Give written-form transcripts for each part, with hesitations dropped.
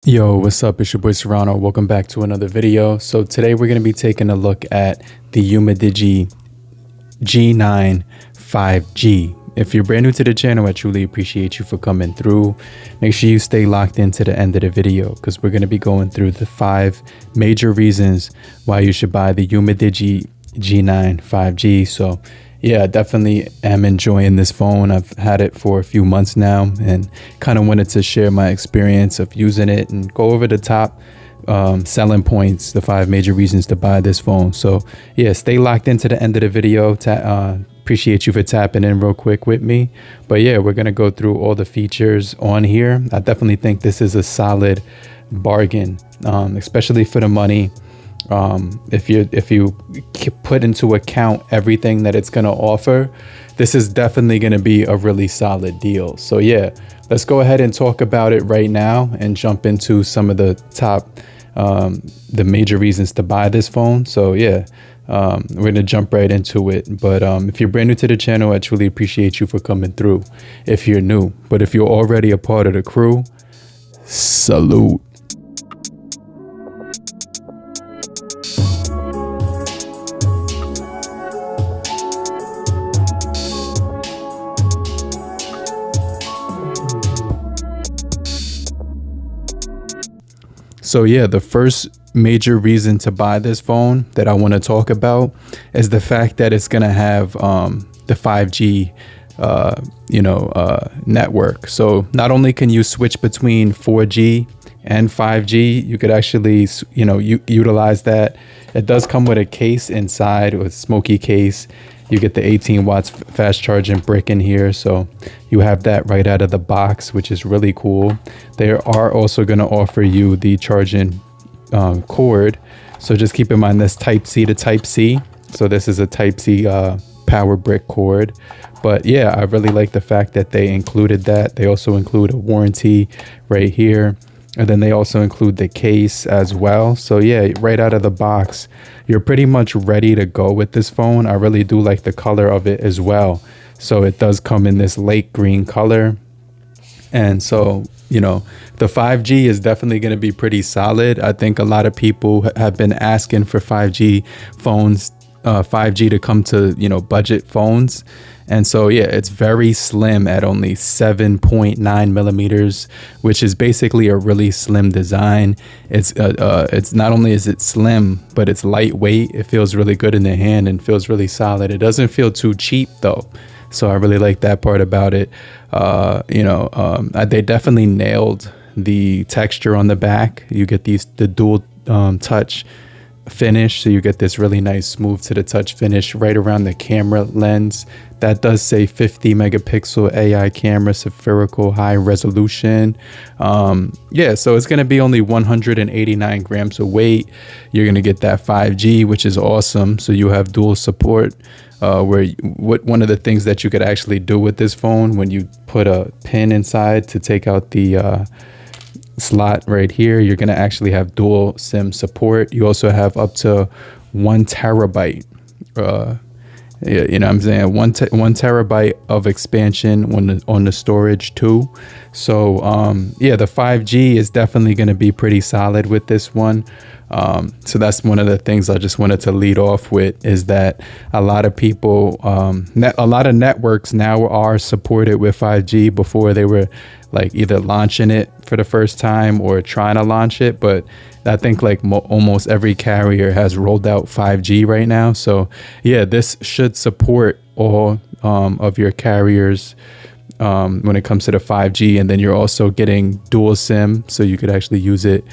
Yo, what's up? It's your boy Serrano. Welcome back to another video. So today we're going to be taking a look at the UMIDIGI G9 5G. If you're brand new to the channel, I truly appreciate you for coming through. Make sure you stay locked into the end of the video because we're going to be going through the 5 major reasons why you should buy the UMIDIGI G9 5G. So yeah, definitely am enjoying this phone. I've had it for a few months now and kind of wanted to share my experience of using it and go over the top selling points, the 5 major reasons to buy this phone. So yeah, stay locked into the end of the video. Appreciate you for tapping in real quick with me. But yeah, we're gonna go through all the features on here. I definitely think this is a solid bargain, especially for the money. If you put into account everything that it's going to offer, this is definitely going to be a really solid deal. So yeah, let's go ahead and talk about it right now and jump into some of the top, the major reasons to buy this phone. So yeah, we're going to jump right into it. But if you're brand new to the channel, I truly appreciate you for coming through if you're new. But if you're already a part of the crew, salute. So yeah, the first major reason to buy this phone that I want to talk about is the fact that it's going to have the 5G network. So not only can you switch between 4G and 5G, you could actually utilize that. It does come with a case inside, with a smoky case. You get the 18 watts fast charging brick in here. So you have that right out of the box, which is really cool. They are also going to offer you the charging cord. So just keep in mind this Type C to Type C. So this is a Type C power brick cord. But yeah, I really like the fact that they included that. They also include a warranty right here. And then they also include the case as well. So yeah, right out of the box, you're pretty much ready to go with this phone. I really do like the color of it as well. So it does come in this lake green color. And so, the 5G is definitely going to be pretty solid. I think a lot of people have been asking for 5G phones, 5G to come to, budget phones. And so, yeah, it's very slim at only 7.9 millimeters, which is basically a really slim design. It's not only is it slim, but it's lightweight. It feels really good in the hand and feels really solid. It doesn't feel too cheap though. So I really like that part about it. They definitely nailed the texture on the back. You get the dual touch finish, so you get this really nice smooth to the touch finish right around the camera lens. That does say 50 megapixel AI camera, spherical high resolution. Yeah, so it's going to be only 189 grams of weight. You're going to get that 5G, which is awesome. So you have dual support, one of the things that you could actually do with this phone, when you put a pin inside to take out the slot right here, you're going to actually have dual SIM support. You also have up to 1 terabyte, I'm saying 1 terabyte of expansion on the storage too. So yeah, the 5G is definitely going to be pretty solid with this one. So that's one of the things I just wanted to lead off with, is that a lot of people, a lot of networks now are supported with 5G. Before they were like either launching it for the first time or trying to launch it. But I think like almost every carrier has rolled out 5G right now. So yeah, this should support all of your carriers when it comes to the 5G. And then you're also getting dual SIM, so you could actually use it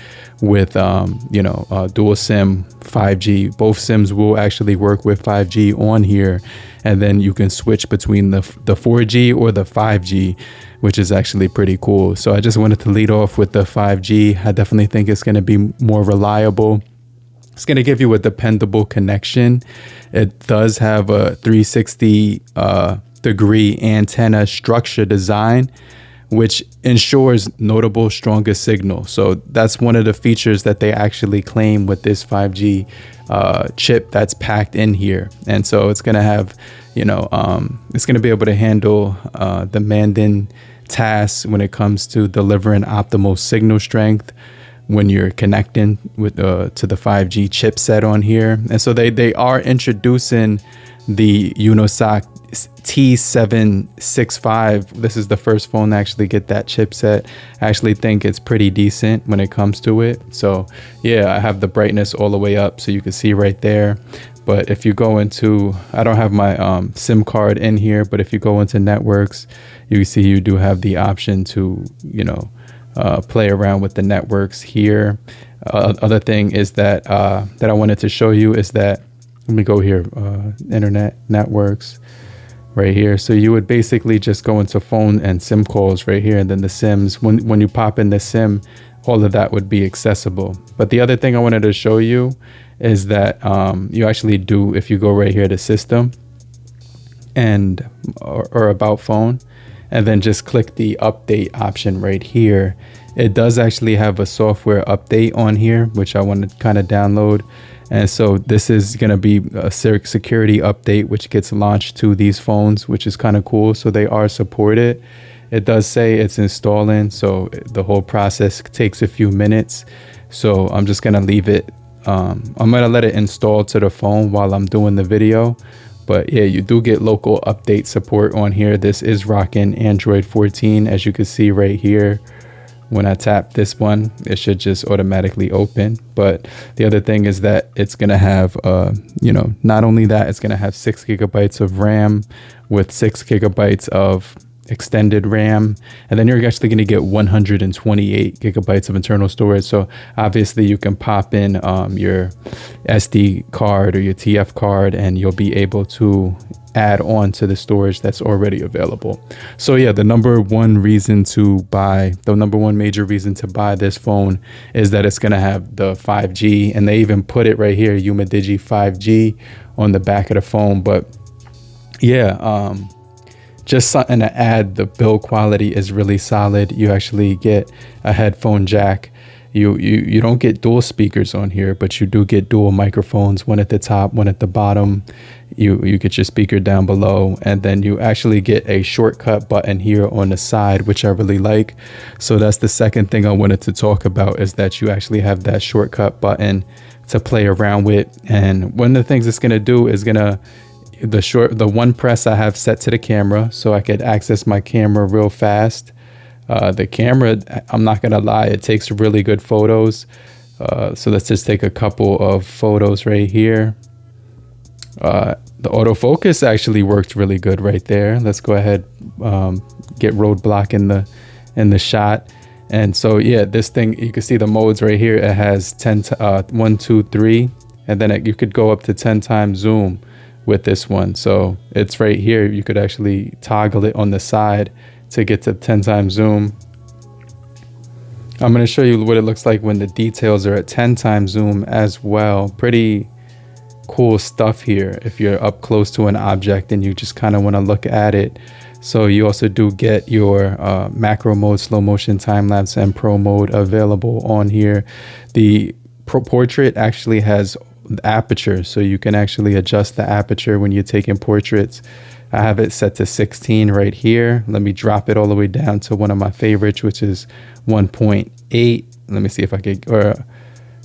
with dual SIM 5G. Both SIMs will actually work with 5G on here, and then you can switch between the 4G or the 5G, which is actually pretty cool. So I just wanted to lead off with the 5G. I definitely think it's going to be more reliable. It's going to give you a dependable connection. It does have a 360 degree antenna structure design, which ensures notable stronger signal. So that's one of the features that they actually claim with this 5G chip that's packed in here. And so it's going to have, it's going to be able to handle demanding tasks when it comes to delivering optimal signal strength when you're connecting with to the 5G chipset on here. And so they are introducing the Unisoc T765. This is the first phone to actually get that chipset. I actually think it's pretty decent when it comes to it. So yeah, I have the brightness all the way up so you can see right there. But if you go into, I don't have my SIM card in here, but if you go into networks, you see you do have the option to, you know, play around with the networks here. Other thing is that that I wanted to show you is that, let me go here, internet networks right here. So you would basically just go into phone and SIM calls right here, and then the SIMs, when you pop in the SIM, all of that would be accessible. But the other thing I wanted to show you is that you actually do, if you go right here to system and or about phone, and then just click the update option right here, it does actually have a software update on here, which I want to kind of download. And so this is going to be a security update which gets launched to these phones, which is kind of cool. So they are supported. It does say it's installing, so the whole process takes a few minutes. So I'm just going to leave it. I'm going to let it install to the phone while I'm doing the video. But yeah, you do get local update support on here. This is rocking Android 14, as you can see right here. When I tap this one, it should just automatically open. But the other thing is that it's going to have, you know, not only that, it's going to have 6 gigabytes of RAM with 6 gigabytes of extended RAM. And then you're actually going to get 128 gigabytes of internal storage. So obviously you can pop in your SD card or your TF card, and you'll be able to add on to the storage that's already available. So yeah, the number one major reason to buy this phone is that it's going to have the 5G, and they even put it right here, UMIDIGI 5G, on the back of the phone. But yeah, just something to add. The build quality is really solid. You actually get a headphone jack. You don't get dual speakers on here, but you do get dual microphones, one at the top, one at the bottom. You get your speaker down below, and then you actually get a shortcut button here on the side, which I really like. So that's the second thing I wanted to talk about, is that you actually have that shortcut button to play around with. And one of the things it's going to do is the one press I have set to the camera, so I could access my camera real fast. The camera, I'm not gonna lie, it takes really good photos. So let's just take a couple of photos right here. The autofocus actually worked really good right there. Let's go ahead, get roadblock in the shot. And so yeah, this thing, you can see the modes right here. It has 1, 2, 3, and then you could go up to 10 times zoom with this one. So it's right here. You could actually toggle it on the side to get to 10 times zoom. I'm going to show you what it looks like when the details are at 10 times zoom as well. Pretty cool stuff here if you're up close to an object and you just kind of want to look at it. So you also do get your macro mode, slow motion, time lapse, and pro mode available on here. The portrait actually has aperture, so you can actually adjust the aperture when you're taking portraits. I have it set to 16 right here. Let me drop it all the way down to one of my favorites, which is 1.8. Let me see if I could, or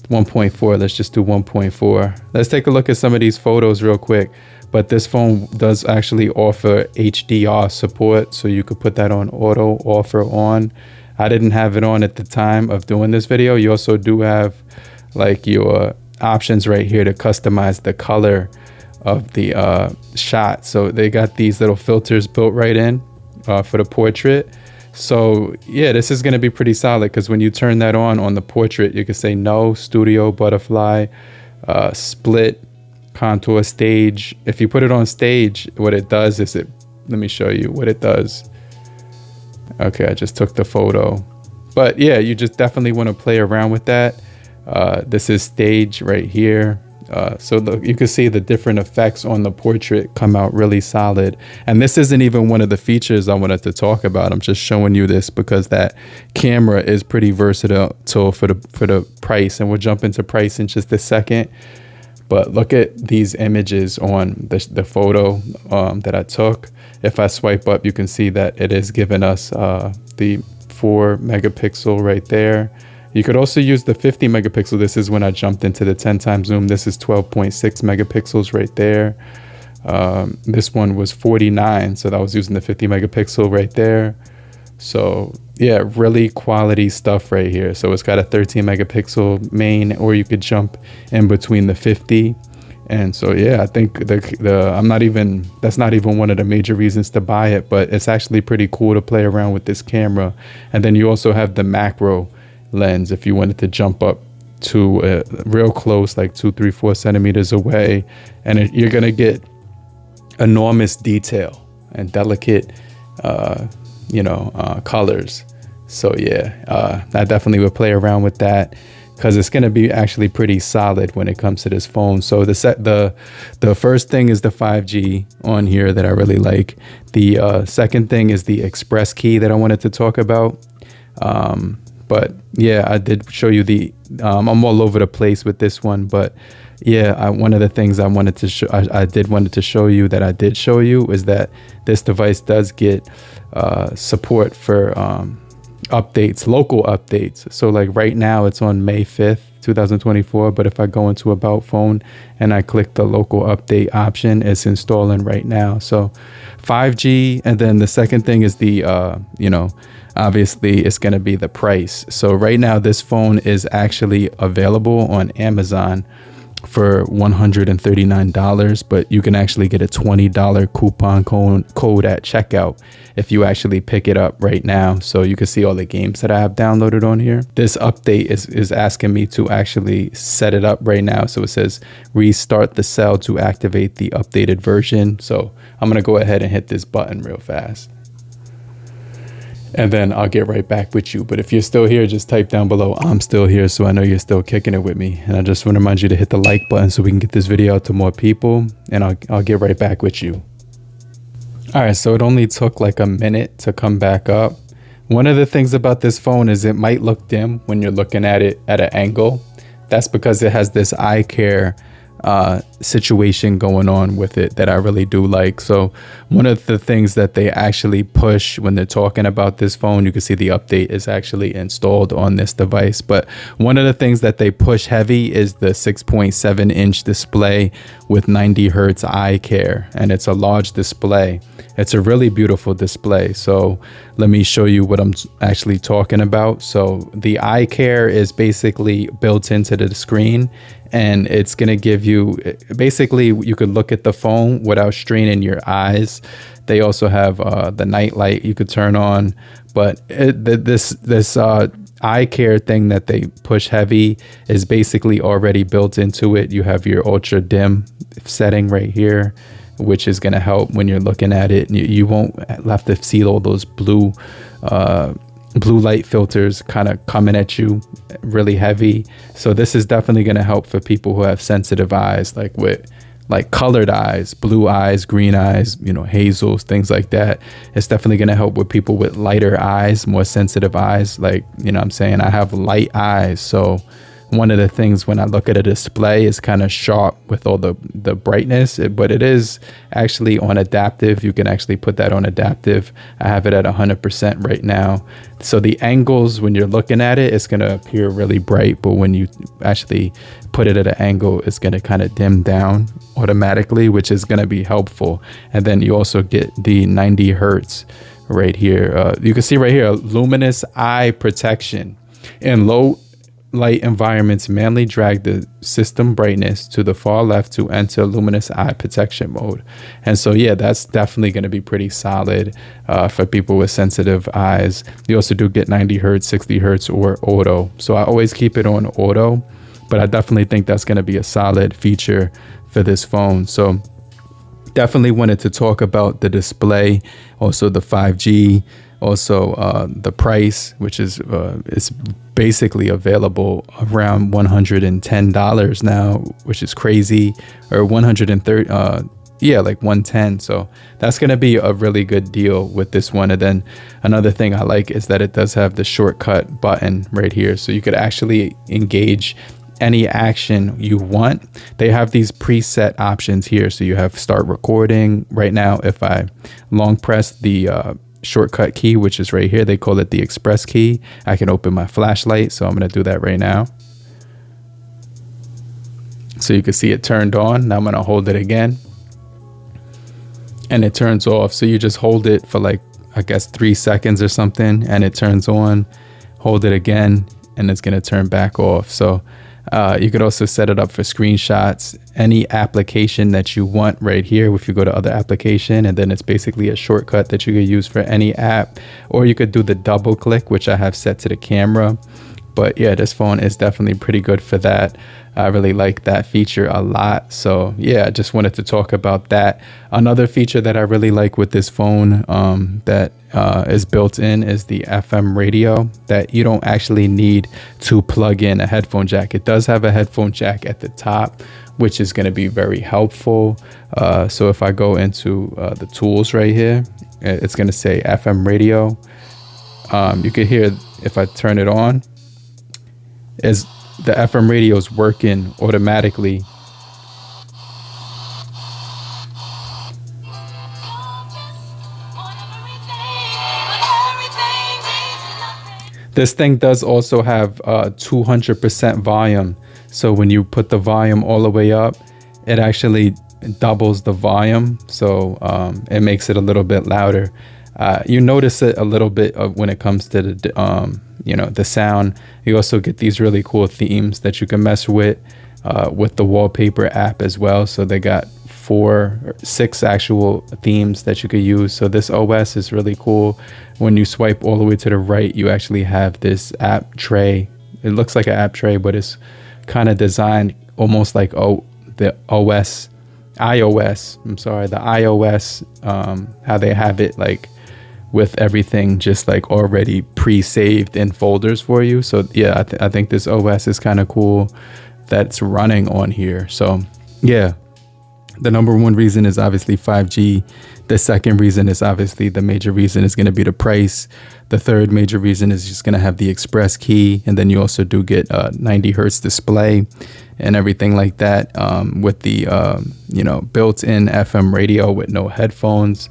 1.4. Let's just do 1.4. Let's take a look at some of these photos real quick. But this phone does actually offer HDR support, so you could put that on auto, offer on. I didn't have it on at the time of doing this video. You also do have like your options right here to customize the color of the shot. So they got these little filters built right in for the portrait. So yeah, this is going to be pretty solid, because when you turn that on the portrait, you can say no, studio, butterfly, split, contour, stage. If you put it on stage, what it does is let me show you what it does. Okay, I just took the photo. But yeah, you just definitely want to play around with that. This is stage right here. So you can see the different effects on the portrait come out really solid. And this isn't even one of the features I wanted to talk about. I'm just showing you this because that camera is pretty versatile for the price. And we'll jump into price in just a second. But look at these images on the photo that I took. If I swipe up, you can see that it is giving us the 4 megapixel right there. You could also use the 50 megapixel. This is when I jumped into the 10 times zoom. This is 12.6 megapixels right there. This one was 49, so that was using the 50 megapixel right there. So yeah, really quality stuff right here. So it's got a 13 megapixel main, or you could jump in between the 50. And so yeah, I think that's not even one of the major reasons to buy it, but it's actually pretty cool to play around with this camera. And then you also have the macro lens if you wanted to jump up to real close, like 2, 3, 4 centimeters away, and you're gonna get enormous detail and delicate colors. So yeah, I definitely would play around with that, because it's going to be actually pretty solid when it comes to this phone. So the first thing is the 5G on here that I really like. The second thing is the express key that I wanted to talk about. But yeah, I did show you I'm all over the place with this one, but yeah, one of the things I wanted to show, I wanted to show you is that this device does get support for updates, local updates. So like right now it's on May 5th, 2024, but if I go into About Phone and I click the local update option, it's installing right now. So 5G, and then the second thing is the obviously it's going to be the price. So right now this phone is actually available on Amazon for $139, but you can actually get a $20 coupon code at checkout if you actually pick it up right now. So you can see all the games that I have downloaded on here. This update is asking me to actually set it up right now. So it says restart the cell to activate the updated version. So I'm going to go ahead and hit this button real fast, and then I'll get right back with you. But if you're still here, just type down below, I'm still here, so I know you're still kicking it with me. And I just want to remind you to hit the like button so we can get this video out to more people, and I'll get right back with you. All right, so it only took like a minute to come back up. One of the things about this phone is it might look dim when you're looking at it at an angle. That's because it has this eye care situation going on with it that I really do like. So one of the things that they actually push when they're talking about this phone, you can see the update is actually installed on this device, but one of the things that they push heavy is the 6.7 inch display with 90 hertz eye care, and it's a large display. It's a really beautiful display. So let me show you what I'm actually talking about. So the eye care is basically built into the screen, and it's going to give you, basically you could look at the phone without straining your eyes. They also have the night light you could turn on, but this eye care thing that they push heavy is basically already built into it. You have your ultra dim setting right here, which is going to help when you're looking at it. You won't have to see all those blue light filters kind of coming at you really heavy. So this is definitely going to help for people who have sensitive eyes, like with colored eyes, blue eyes, green eyes, hazels, things like that. It's definitely going to help with people with lighter eyes, more sensitive eyes. Like, I'm saying I have light eyes, so one of the things when I look at a display is kind of sharp with all the brightness, but it is actually on adaptive. You can actually put that on adaptive. I have it at 100% right now. So the angles, when you're looking at it, it's going to appear really bright, but when you actually put it at an angle, it's going to kind of dim down automatically, which is going to be helpful. And then you also get the 90 hertz right here. You can see right here, luminous eye protection. In low light environments, manually drag the system brightness to the far left to enter luminous eye protection mode. And so yeah, that's definitely going to be pretty solid for people with sensitive eyes. You also do get 90 hertz, 60 hertz, or auto. So I always keep it on auto, but I definitely think that's going to be a solid feature for this phone. So definitely wanted to talk about the display, also the 5G, also the price, which is it's basically available around $110 now, which is crazy, or 130, like 110. So that's going to be a really good deal with this one. And then another thing I like is that it does have the shortcut button right here, so you could actually engage any action you want. They have these preset options here. So you have start recording. Right now, if I long press the shortcut key, which is right here, they call it the express key, I can open my flashlight. So I'm going to do that right now. So you can see it turned on. Now I'm going to hold it again and it turns off. So you just hold it for like, I guess 3 seconds or something, and it turns on. Hold it again and it's going to turn back off. So you could also set it up for screenshots, any application that you want right here. If you go to other application, and then it's basically a shortcut that you could use for any app, or you could do the double click, which I have set to the camera. But yeah, this phone is definitely pretty good for that. I really like that feature a lot. So yeah, I just wanted to talk about that. Another feature that I really like with this phone that is built in is the FM radio, that you don't actually need to plug in a headphone jack. It does have a headphone jack at the top, which is going to be very helpful. So if I go into the tools right here, it's going to say FM radio. You can hear if I turn it on, is the FM radio is working automatically. This thing does also have 200% volume. So when you put the volume all the way up, it actually doubles the volume. So it makes it a little bit louder. You notice it a little bit when it comes to the, the sound. You also get these really cool themes that you can mess with the wallpaper app as well. So they got 4 or 6 actual themes that you could use. So this OS is really cool. When you swipe all the way to the right, you actually have this app tray. It looks like an app tray, but it's kind of designed almost like the iOS, the iOS, how they have it like with everything just like already pre-saved in folders for you. So yeah, I think this OS is kind of cool that's running on here. So yeah, the number one reason is obviously 5G. The second reason is obviously the major reason is going to be the price. The third major reason is just going to have the express key. And then you also do get a 90 hertz display and everything like that, with the, built-in FM radio with no headphones.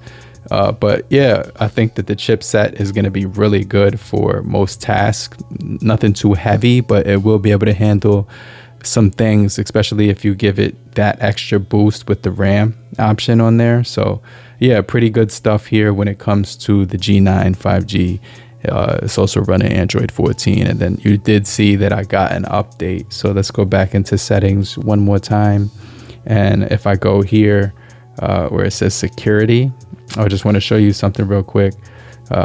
But yeah, I think that the chipset is going to be really good for most tasks. Nothing too heavy, but it will be able to handle some things, especially if you give it that extra boost with the RAM option on there. So yeah, pretty good stuff here when it comes to the G9 5G. It's also running Android 14. And then you did see that I got an update. So let's go back into settings one more time. And if I go here where it says security, I just want to show you something real quick.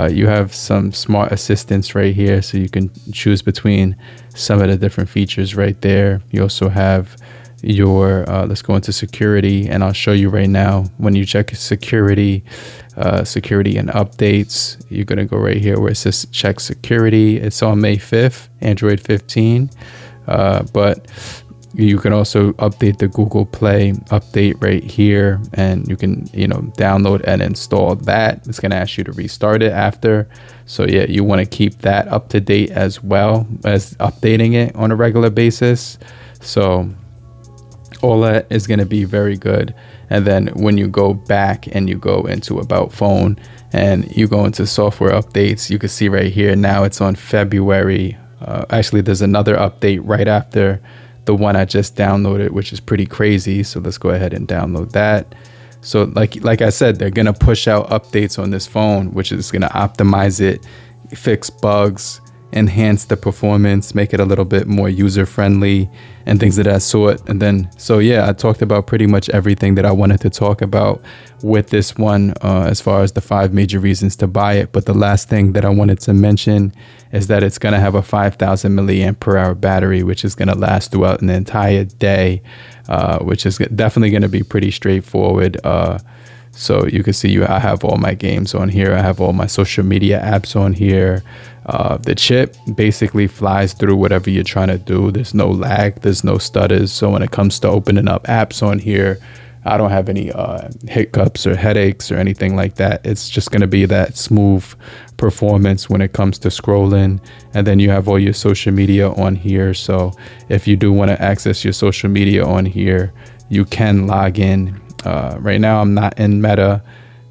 You have some smart assistants right here, so you can choose between some of the different features right there. You also have your, let's go into security, and I'll show you right now. When you check security, security and updates, you're going to go right here where it says check security. It's on May 5th, Android 15, but you can also update the Google Play update right here, and you can, download and install that. It's going to ask you to restart it after. So yeah, you want to keep that up to date as well as updating it on a regular basis. So all that is going to be very good. And then when you go back and you go into About Phone and you go into software updates, you can see right here, now it's on February. Actually, there's another update right after the one I just downloaded, which is pretty crazy. So let's go ahead and download that. So like I said, they're gonna push out updates on this phone, which is gonna optimize it, fix bugs, enhance the performance, make it a little bit more user friendly and things of that sort. And then, so yeah, I talked about pretty much everything that I wanted to talk about with this one, as far as the 5 major reasons to buy it. But the last thing that I wanted to mention is that it's going to have a 5,000 milliamp per hour battery, which is going to last throughout an entire day, which is definitely going to be pretty straightforward. So you can see I have all my games on here. I have all my social media apps on here. The chip basically flies through whatever you're trying to do. There's no lag, there's no stutters. So when it comes to opening up apps on here, I don't have any hiccups or headaches or anything like that. It's just going to be that smooth performance when it comes to scrolling. And then you have all your social media on here. So if you do want to access your social media on here, you can log in. Right now I'm not in Meta,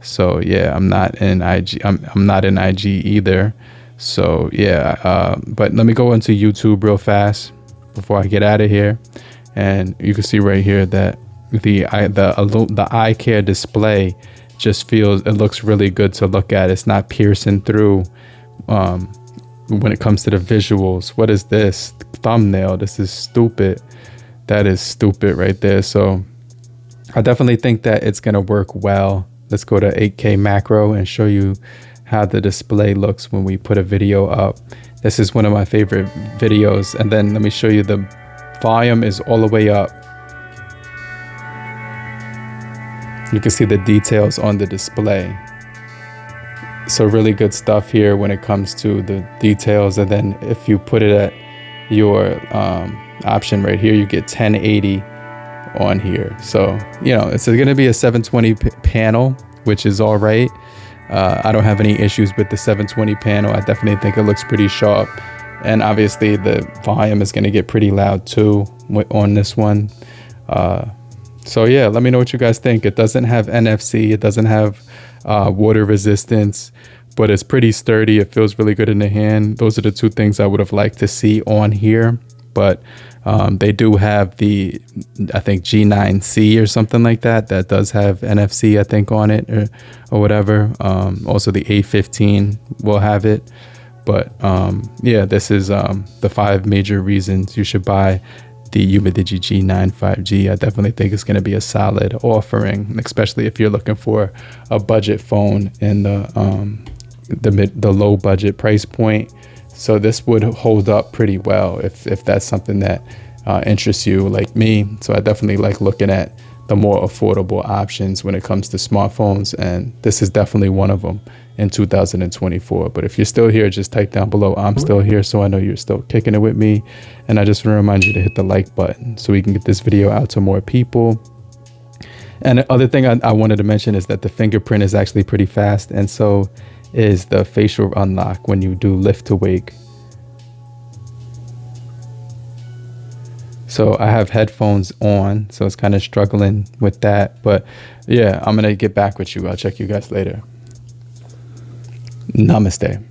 so yeah, I'm not in IG. I'm not in IG either. So yeah, but let me go into YouTube real fast before I get out of here, and you can see right here that the eye care display just feels, it looks really good to look at. It's not piercing through when it comes to the visuals. What is this thumbnail? This is stupid. That is stupid right there. So I definitely think that it's gonna work well. Let's go to 8K macro and show you how the display looks when we put a video up. This is one of my favorite videos. And then let me show you, the volume is all the way up. You can see the details on the display. So really good stuff here when it comes to the details. And then if you put it at your option right here, you get 1080 on here. So, you know, it's going to be a 720 panel, which is all right. I don't have any issues with the 720 panel. I definitely think it looks pretty sharp. And obviously the volume is going to get pretty loud too on this one. So yeah, let me know what you guys think. It doesn't have NFC. It doesn't have water resistance, but it's pretty sturdy. It feels really good in the hand. Those are the two things I would have liked to see on here. But they do have the, I think, G9C or something like that. That does have NFC, I think, on it or whatever. Also, the A15 will have it. But yeah, this is the 5 major reasons you should buy the UMIDIGI G9 5G. I definitely think it's going to be a solid offering, especially if you're looking for a budget phone in the low budget price point. So this would hold up pretty well if that's something that interests you like me. So I definitely like looking at the more affordable options when it comes to smartphones, and this is definitely one of them in 2024. But if you're still here, just type down below "I'm still here," so I know you're still kicking it with me. And I just want to remind you to hit the like button so we can get this video out to more people. And the other thing I wanted to mention is that the fingerprint is actually pretty fast, and so is the facial unlock when you do lift to wake. So I have headphones on, so it's kind of struggling with that. But yeah, I'm going to get back with you. I'll check you guys later. Namaste.